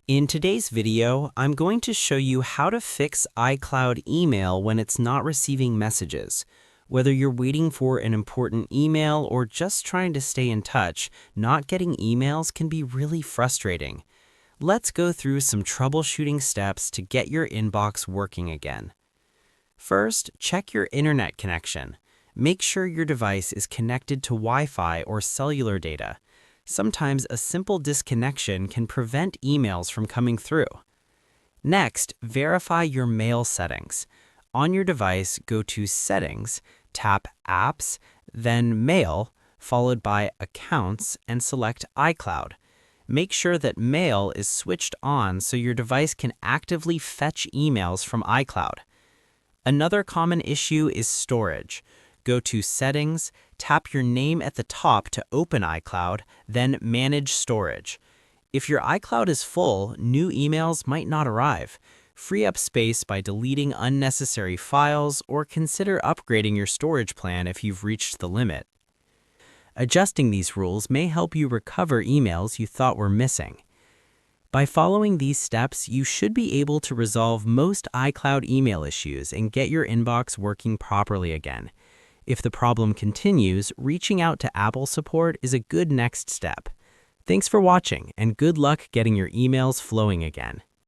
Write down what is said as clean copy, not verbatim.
In today's video, I'm going to show you how to fix iCloud email when it's not receiving messages. Whether you're waiting for an important email or just trying to stay in touch, not getting emails can be really frustrating. Let's go through some troubleshooting steps to get your inbox working again. First, check your internet connection. Make sure your device is connected to Wi-Fi or cellular data. Sometimes a simple disconnection can prevent emails from coming through. Next, verify your mail settings. On your device, go to Settings, tap Apps, then Mail, followed by Accounts, and select iCloud. Make sure that Mail is switched on so your device can actively fetch emails from iCloud. Another common issue is storage. Go to Settings, tap your name at the top to open iCloud, then Manage Storage. If your iCloud is full, new emails might not arrive. Free up space by deleting unnecessary files or consider upgrading your storage plan if you've reached the limit. Adjusting these rules may help you recover emails you thought were missing. By following these steps, you should be able to resolve most iCloud email issues and get your inbox working properly again. If the problem continues, reaching out to Apple support is a good next step. Thanks for watching, and good luck getting your emails flowing again.